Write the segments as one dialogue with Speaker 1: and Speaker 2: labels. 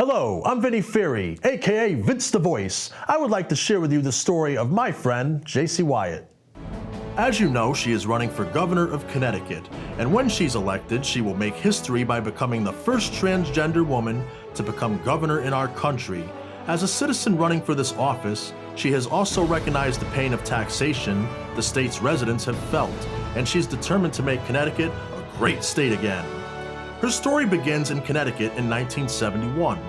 Speaker 1: Hello, I'm Vinny Ferry, aka Vince the Voice. I would like to share with you the story of my friend, Jacey Wyatt. As you know, she is running for governor of Connecticut, and when she's elected, she will make history by becoming the first transgender woman to become governor in our country. As a citizen running for this office, she has also recognized the pain of taxation the state's residents have felt, and she's determined to make Connecticut a great state again. Her story begins in Connecticut in 1971.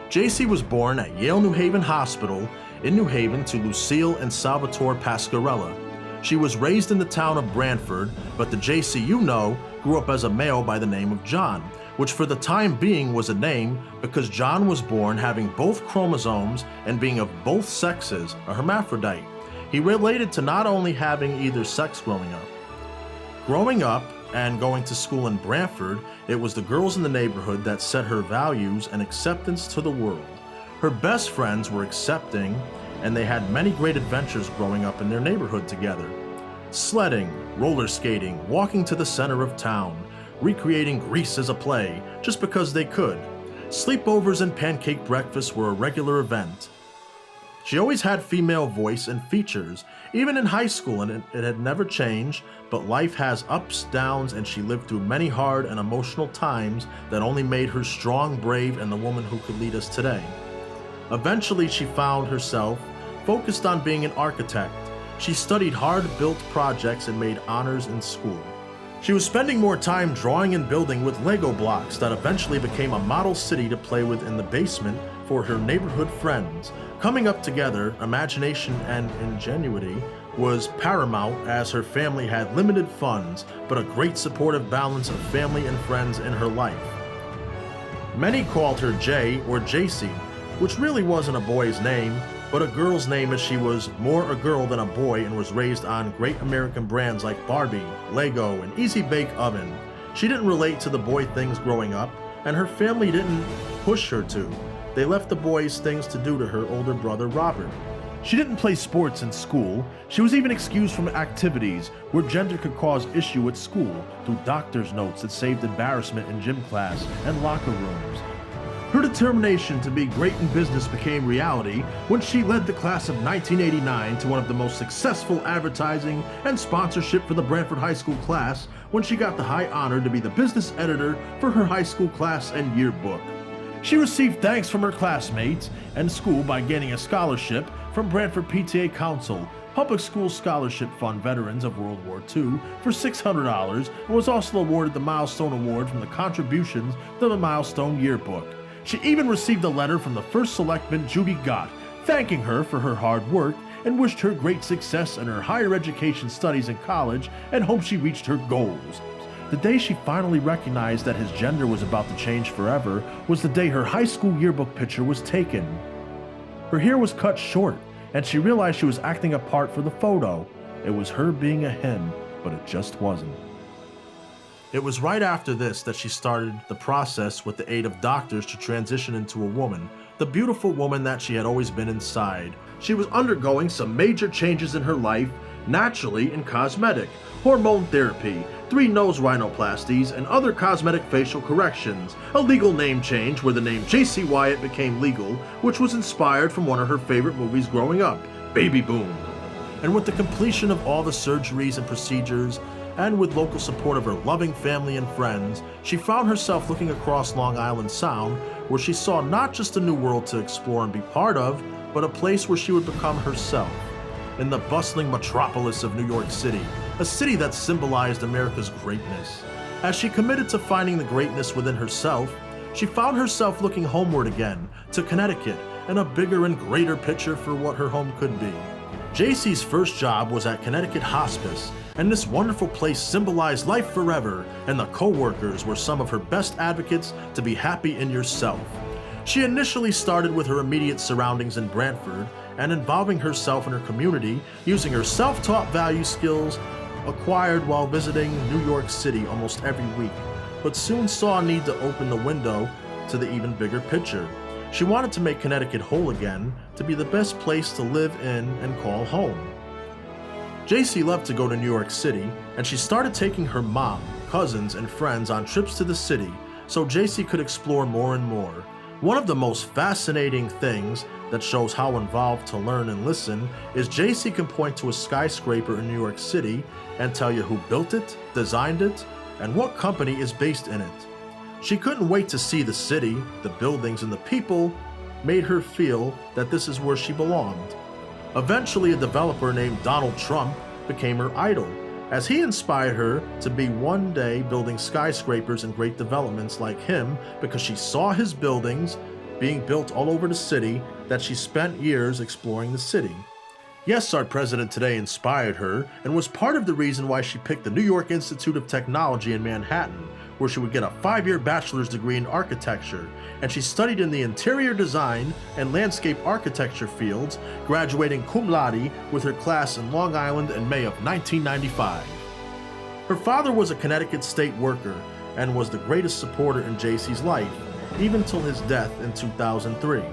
Speaker 1: Jacey was born at Yale New Haven Hospital in New Haven to Lucille and Salvatore Pasquarella. She was raised in the town of Branford, but the Jacey you know grew up as a male by the name of John, which for the time being was a name because John was born having both chromosomes and being of both sexes, a hermaphrodite. He related to not only having either sex growing up. Growing up and going to school in Branford, it was the girls in the neighborhood that set her values and acceptance to the world. Her best friends were accepting, and they had many great adventures growing up in their neighborhood together. Sledding, roller skating, walking to the center of town, recreating Grease as a play, just because they could. Sleepovers and pancake breakfasts were a regular event. She always had female voice and features, even in high school, and it had never changed, but life has ups, downs, and she lived through many hard and emotional times that only made her strong, brave, and the woman who could lead us today. Eventually, she found herself focused on being an architect. She studied hard-built projects and made honors in school. She was spending more time drawing and building with Lego blocks that eventually became a model city to play with in the basement for her neighborhood friends. Coming up together, imagination and ingenuity was paramount as her family had limited funds, but a great supportive balance of family and friends in her life. Many called her Jay or Jacey, which really wasn't a boy's name, but a girl's name, as she was more a girl than a boy and was raised on great American brands like Barbie, Lego, and Easy Bake Oven. She didn't relate to the boy things growing up, and her family didn't push her to. They left the boys things to do to her older brother Robert. She didn't play sports in school. She was even excused from activities where gender could cause issue at school through doctor's notes that saved embarrassment in gym class and locker rooms. Her determination to be great in business became reality when she led the class of 1989 to one of the most successful advertising and sponsorship for the Branford High School class when she got the high honor to be the business editor for her high school class and yearbook. She received thanks from her classmates and school by gaining a scholarship from Branford PTA Council, Public School Scholarship Fund veterans of World War II for $600, and was also awarded the Milestone Award from the contributions to the Milestone Yearbook. She even received a letter from the first selectman, Judy Gott, thanking her for her hard work and wished her great success in her higher education studies in college and hoped she reached her goals. The day she finally recognized that his gender was about to change forever was the day her high school yearbook picture was taken. Her hair was cut short, and she realized she was acting a part for the photo. It was her being a him, but it just wasn't. It was right after this that she started the process with the aid of doctors to transition into a woman, the beautiful woman that she had always been inside. She was undergoing some major changes in her life, naturally and cosmetic, hormone therapy, 3 nose rhinoplasties, and other cosmetic facial corrections, a legal name change where the name Jacey Wyatt became legal, which was inspired from one of her favorite movies growing up, Baby Boom. And with the completion of all the surgeries and procedures, and with local support of her loving family and friends, she found herself looking across Long Island Sound, where she saw not just a new world to explore and be part of, but a place where she would become herself. In the bustling metropolis of New York City, a city that symbolized America's greatness. As she committed to finding the greatness within herself, she found herself looking homeward again, to Connecticut, and a bigger and greater picture for what her home could be. Jacey's first job was at Connecticut Hospice, and this wonderful place symbolized life forever, and the co-workers were some of her best advocates to be happy in yourself. She initially started with her immediate surroundings in Branford, and involving herself in her community using her self-taught value skills acquired while visiting New York City almost every week, but soon saw a need to open the window to the even bigger picture. She wanted to make Connecticut whole again, to be the best place to live in and call home. Jacey loved to go to New York City, and she started taking her mom, cousins, and friends on trips to the city so Jacey could explore more and more. One of the most fascinating things that shows how involved to learn and listen is Jacey can point to a skyscraper in New York City and tell you who built it, designed it, and what company is based in it. She couldn't wait to see the city, the buildings, and the people made her feel that this is where she belonged. Eventually, a developer named Donald Trump became her idol, as he inspired her to be one day building skyscrapers and great developments like him because she saw his buildings being built all over the city that she spent years exploring the city. Yes, our president today inspired her and was part of the reason why she picked the New York Institute of Technology in Manhattan, where she would get a 5-year bachelor's degree in architecture, and she studied in the interior design and landscape architecture fields, graduating cum laude with her class in Long Island in May of 1995. Her father was a Connecticut state worker and was the greatest supporter in Jacey's life, even till his death in 2003.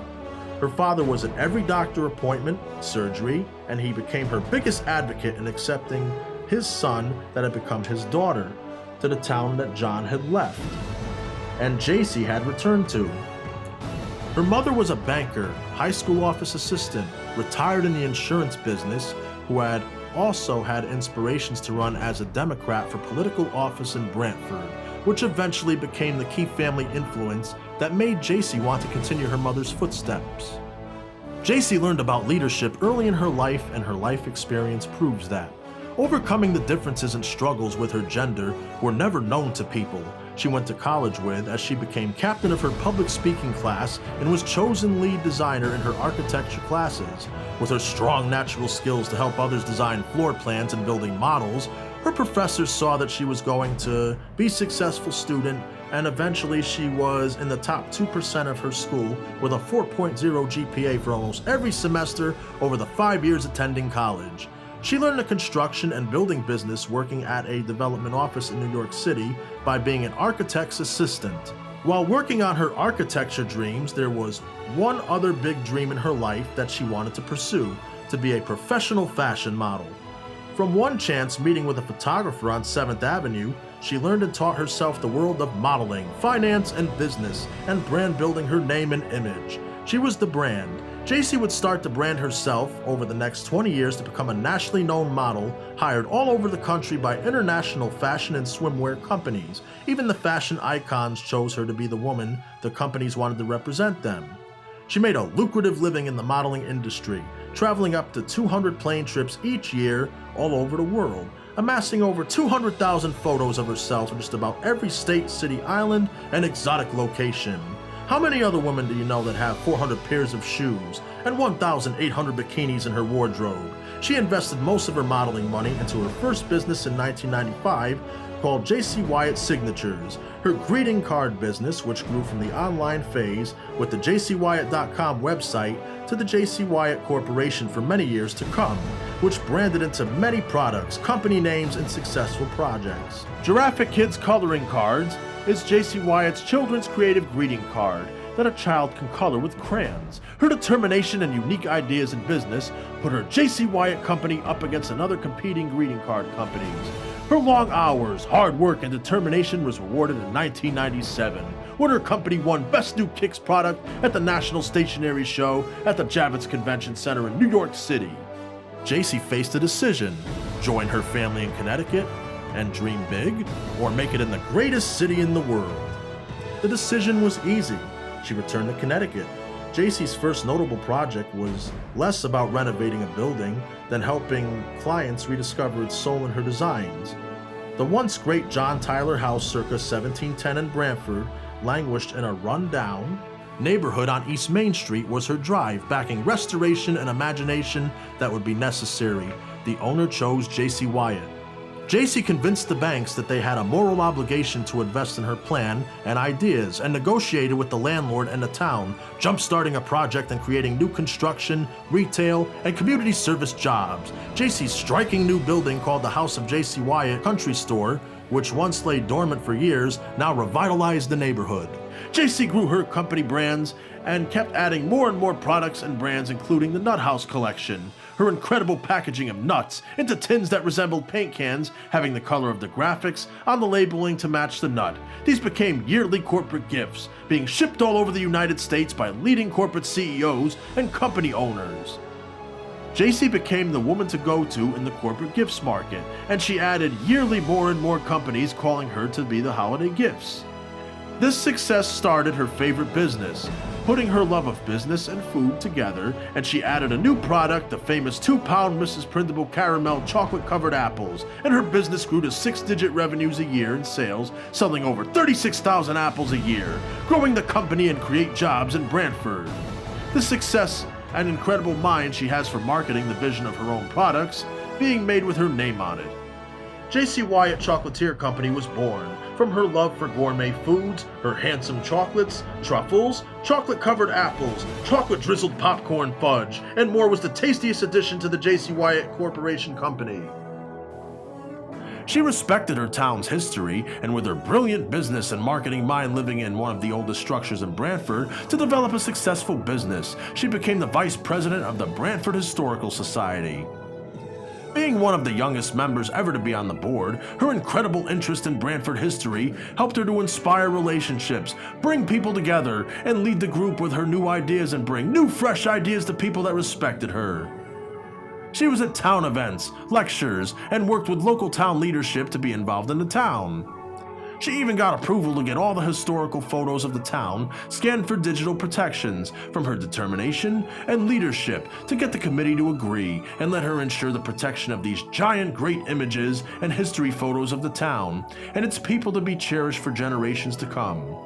Speaker 1: Her father was at every doctor appointment, surgery, and he became her biggest advocate in accepting his son that had become his daughter to the town that John had left, and Jacey had returned to. Her mother was a banker, high school office assistant, retired in the insurance business, who had also had inspirations to run as a Democrat for political office in Brantford, which eventually became the key family influence that made Jacey want to continue her mother's footsteps. Jacey learned about leadership early in her life, and her life experience proves that. Overcoming the differences and struggles with her gender were never known to people she went to college with, as she became captain of her public speaking class and was chosen lead designer in her architecture classes. With her strong natural skills to help others design floor plans and building models, her professors saw that she was going to be a successful student, and eventually she was in the top 2% of her school with a 4.0 GPA for almost every semester over the 5 years attending college. She learned the construction and building business working at a development office in New York City by being an architect's assistant. While working on her architecture dreams, there was one other big dream in her life that she wanted to pursue: to be a professional fashion model. From one chance meeting with a photographer on 7th Avenue, she learned and taught herself the world of modeling, finance, and business, and brand building her name and image. She was the brand. Jacey would start to brand herself over the next 20 years to become a nationally known model, hired all over the country by international fashion and swimwear companies. Even the fashion icons chose her to be the woman the companies wanted to represent them. She made a lucrative living in the modeling industry, traveling up to 200 plane trips each year all over the world, amassing over 200,000 photos of herself in just about every state, city, island, and exotic location. How many other women do you know that have 400 pairs of shoes and 1,800 bikinis in her wardrobe? She invested most of her modeling money into her first business in 1995 called Jacey Wyatt Signatures, her greeting card business, which grew from the online phase with the JaceyWyatt.com website to the Jacey Wyatt Corporation for many years to come, which branded into many products, company names, and successful projects. Giraffe Kids Coloring Cards is Jacey Wyatt's children's creative greeting card that a child can color with crayons. Her determination and unique ideas in business put her Jacey Wyatt company up against another competing greeting card companies. Her long hours, hard work, and determination was rewarded in 1997 when her company won Best New Kicks Product at the National Stationery Show at the Javits Convention Center in New York City. Jacey faced a decision: join her family in Connecticut and dream big, or make it in the greatest city in the world. The decision was easy. She returned to Connecticut. Jacey's first notable project was less about renovating a building than helping clients rediscover its soul in her designs. The once great John Tyler house circa 1710 in Brantford languished in a run-down neighborhood on East Main Street was her drive, backing restoration and imagination that would be necessary. The owner chose Jacey Wyatt. Jacey convinced the banks that they had a moral obligation to invest in her plan and ideas, and negotiated with the landlord and the town, jump-starting a project and creating new construction, retail, and community service jobs. Jacey's striking new building, called the House of Jacey Wyatt Country Store, which once lay dormant for years, now revitalized the neighborhood. Jacey grew her company brands and kept adding more and more products and brands, including the Nut House collection, her incredible packaging of nuts into tins that resembled paint cans, having the color of the graphics on the labeling to match the nut. These became yearly corporate gifts, being shipped all over the United States by leading corporate CEOs and company owners. Jacey became the woman to go to in the corporate gifts market, and she added yearly more and more companies calling her to be the holiday gifts. This success started her favorite business, putting her love of business and food together, and she added a new product, the famous 2-pound Mrs. Printable Caramel chocolate-covered apples, and her business grew to 6-digit revenues a year in sales, selling over 36,000 apples a year, growing the company and create jobs in Brantford. The success and incredible mind she has for marketing the vision of her own products, being made with her name on it. Jacey Wyatt Chocolatier Company was born from her love for gourmet foods, her handsome chocolates, truffles, chocolate-covered apples, chocolate-drizzled popcorn fudge, and more was the tastiest addition to the Jacey Wyatt Corporation Company. She respected her town's history, and with her brilliant business and marketing mind living in one of the oldest structures in Brantford, to develop a successful business, she became the vice president of the Brantford Historical Society. Being one of the youngest members ever to be on the board, her incredible interest in Brantford history helped her to inspire relationships, bring people together, and lead the group with her new ideas and bring new fresh ideas to people that respected her. She was at town events, lectures, and worked with local town leadership to be involved in the town. She even got approval to get all the historical photos of the town scanned for digital protections from her determination and leadership to get the committee to agree and let her ensure the protection of these giant great images and history photos of the town and its people to be cherished for generations to come.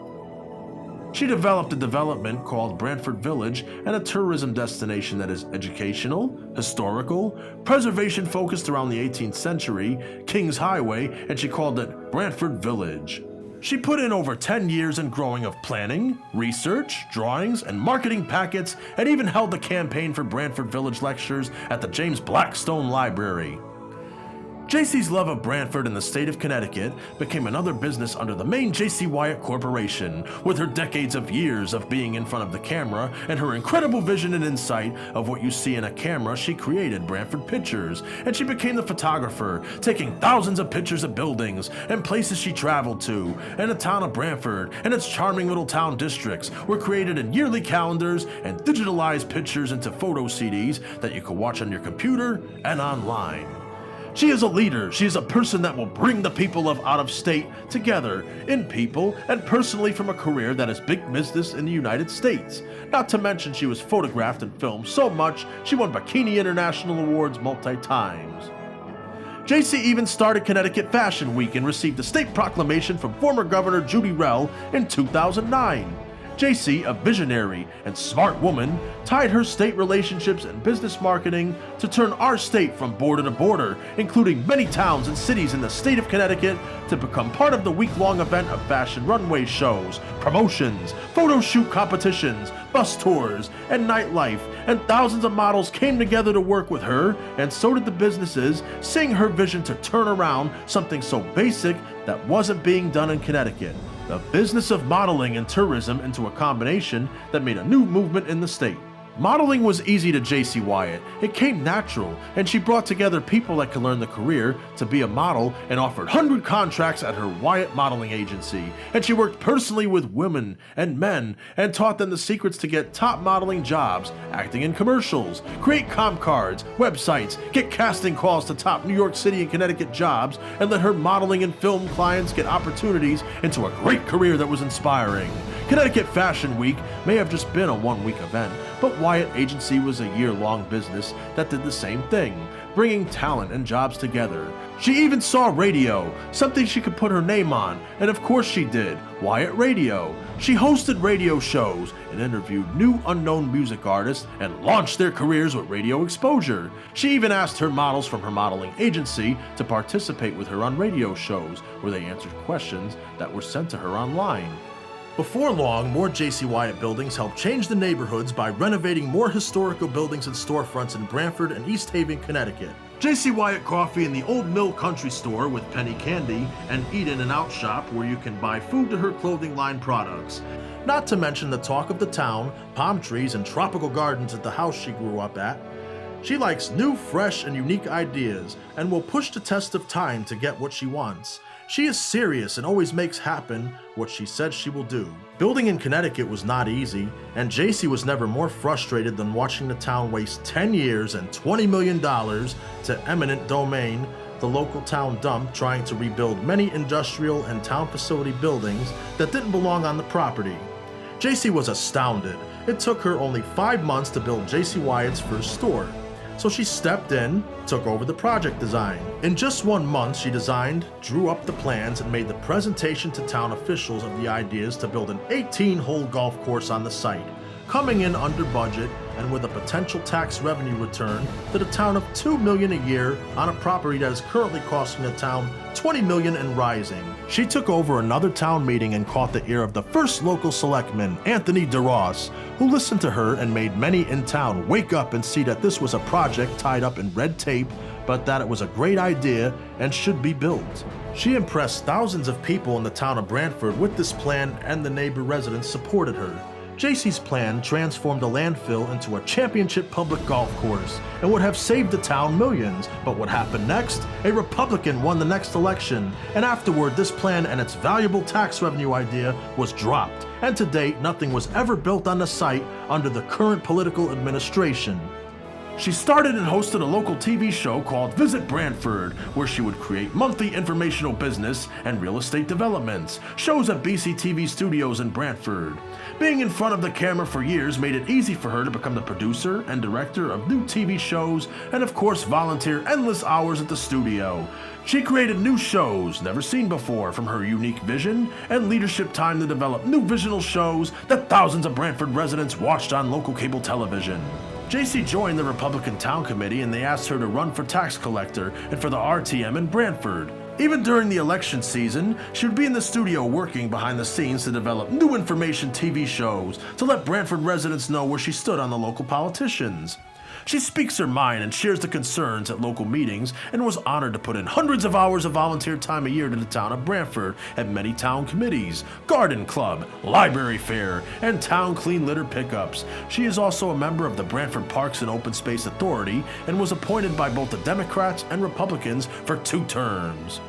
Speaker 1: She developed a development called Brantford Village and a tourism destination that is educational, historical, preservation focused around the 18th century, King's Highway, and she called it Brantford Village. She put in over 10 years in growing of planning, research, drawings, and marketing packets, and even held the campaign for Brantford Village lectures at the James Blackstone Library. Jacey's love of Brantford and the state of Connecticut became another business under the main Jacey Wyatt Corporation, with her decades of years of being in front of the camera and her incredible vision and insight of what you see in a camera. She created Brantford Pictures, and she became the photographer, taking thousands of pictures of buildings and places she traveled to, and the town of Brantford and its charming little town districts were created in yearly calendars and digitalized pictures into photo CDs that you could watch on your computer and online. She is a leader. She is a person that will bring the people of out of state together in people and personally from a career that is big business in the United States. Not to mention she was photographed and filmed so much she won Bikini International Awards multi-times. Jacey even started Connecticut Fashion Week and received a state proclamation from former Governor Judy Rell in 2009. Jacey, a visionary and smart woman, tied her state relationships and business marketing to turn our state from border to border, including many towns and cities in the state of Connecticut, to become part of the week-long event of fashion runway shows, promotions, photo shoot competitions, bus tours, and nightlife, and thousands of models came together to work with her, and so did the businesses, seeing her vision to turn around something so basic that wasn't being done in Connecticut. The business of modeling and tourism into a combination that made a new movement in the state. Modeling was easy to Jacey Wyatt. It came natural, and she brought together people that could learn the career to be a model and offered 100 contracts at her Wyatt Modeling Agency. And she worked personally with women and men and taught them the secrets to get top modeling jobs, acting in commercials, create comp cards, websites, get casting calls to top New York City and Connecticut jobs, and let her modeling and film clients get opportunities into a great career that was inspiring. Connecticut Fashion Week may have just been a one-week event, but Wyatt Agency was a year-long business that did the same thing, bringing talent and jobs together. She even saw radio, something she could put her name on, and of course she did, Wyatt Radio. She hosted radio shows and interviewed new unknown music artists and launched their careers with radio exposure. She even asked her models from her modeling agency to participate with her on radio shows, where they answered questions that were sent to her online. Before long, more Jacey Wyatt buildings helped change the neighborhoods by renovating more historical buildings and storefronts in Brantford and East Haven, Connecticut. Jacey Wyatt Coffee in the Old Mill Country Store with Penny Candy and Eat In and Out Shop where you can buy food to her clothing line products. Not to mention the talk of the town, palm trees, and tropical gardens at the house she grew up at. She likes new, fresh, and unique ideas and will push the test of time to get what she wants. She is serious and always makes happen what she said she will do. Building in Connecticut was not easy, and Jacey was never more frustrated than watching the town waste 10 years and $20 million to eminent domain, the local town dump, trying to rebuild many industrial and town facility buildings that didn't belong on the property. Jacey was astounded. It took her only 5 months to build Jacey Wyatt's first store. So she stepped in, took over the project design. In just 1 month, she designed, drew up the plans, and made the presentation to town officials of the ideas to build an 18-hole golf course on the site, coming in under budget and with a potential tax revenue return to the town of $2 million a year on a property that is currently costing the town $20 million and rising. She took over another town meeting and caught the ear of the first local selectman, Anthony DeRoss, who listened to her and made many in town wake up and see that this was a project tied up in red tape, but that it was a great idea and should be built. She impressed thousands of people in the town of Brantford with this plan, and the neighbor residents supported her. Jacey's plan transformed a landfill into a championship public golf course and would have saved the town millions. But what happened next? A Republican won the next election, and afterward this plan and its valuable tax revenue idea was dropped, and to date nothing was ever built on the site under the current political administration. She started and hosted a local TV show called Visit Brantford, where she would create monthly informational business and real estate developments, shows at BCTV studios in Brantford. Being in front of the camera for years made it easy for her to become the producer and director of new TV shows and of course volunteer endless hours at the studio. She created new shows never seen before from her unique vision and leadership time to develop new visional shows that thousands of Brantford residents watched on local cable television. Jacey joined the Republican Town Committee and they asked her to run for tax collector and for the RTM in Brantford. Even during the election season, she would be in the studio working behind the scenes to develop new information TV shows to let Brantford residents know where she stood on the local politicians. She speaks her mind and shares the concerns at local meetings and was honored to put in hundreds of hours of volunteer time a year to the town of Brantford at many town committees, garden club, library fair, and town clean litter pickups. She is also a member of the Brantford Parks and Open Space Authority and was appointed by both the Democrats and Republicans for 2 terms.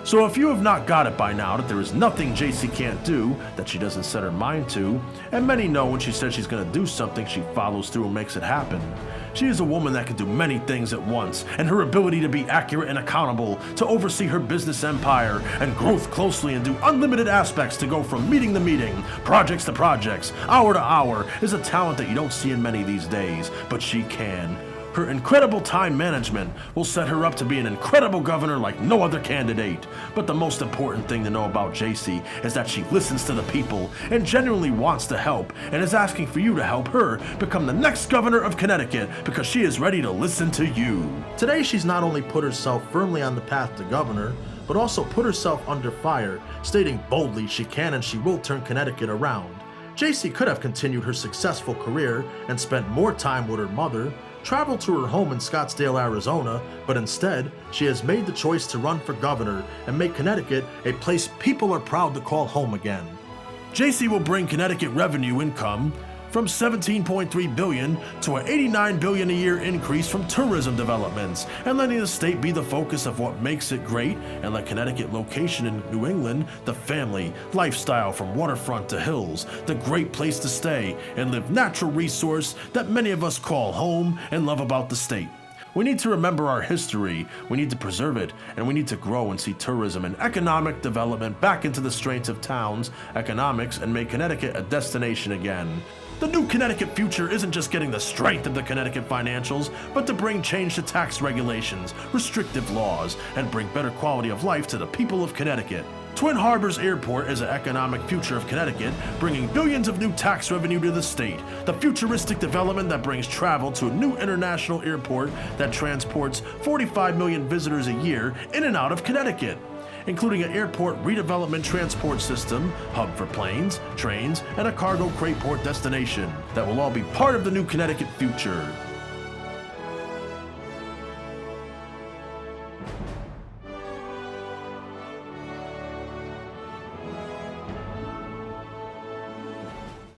Speaker 1: So if you have not got it by now that there is nothing Jacey can't do that she doesn't set her mind to, and many know when she says she's going to do something, she follows through and makes it happen. She is a woman that can do many things at once, and her ability to be accurate and accountable, to oversee her business empire, and growth closely and do unlimited aspects to go from meeting to meeting, projects to projects, hour to hour, is a talent that you don't see in many these days, but she can. Her incredible time management will set her up to be an incredible governor like no other candidate. But the most important thing to know about Jacey is that she listens to the people and genuinely wants to help and is asking for you to help her become the next governor of Connecticut because she is ready to listen to you. Today she's not only put herself firmly on the path to governor, but also put herself under fire, stating boldly she can and she will turn Connecticut around. Jacey could have continued her successful career and spent more time with her mother, traveled to her home in Scottsdale, Arizona, but instead, she has made the choice to run for governor and make Connecticut a place people are proud to call home again. Jacey will bring Connecticut revenue income from $17.3 billion to an $89 billion a year increase from tourism developments, and letting the state be the focus of what makes it great, and let Connecticut location in New England the family, lifestyle from waterfront to hills, the great place to stay and live natural resource that many of us call home and love about the state. We need to remember our history, we need to preserve it, and we need to grow and see tourism and economic development back into the strengths of towns, economics, and make Connecticut a destination again. The new Connecticut future isn't just getting the strength of the Connecticut financials, but to bring change to tax regulations, restrictive laws, and bring better quality of life to the people of Connecticut. Twin Harbors Airport is an economic future of Connecticut, bringing billions of new tax revenue to the state. The futuristic development that brings travel to a new international airport that transports 45 million visitors a year in and out of Connecticut, including an airport redevelopment transport system, hub for planes, trains, and a cargo crate port destination that will all be part of the new Connecticut future.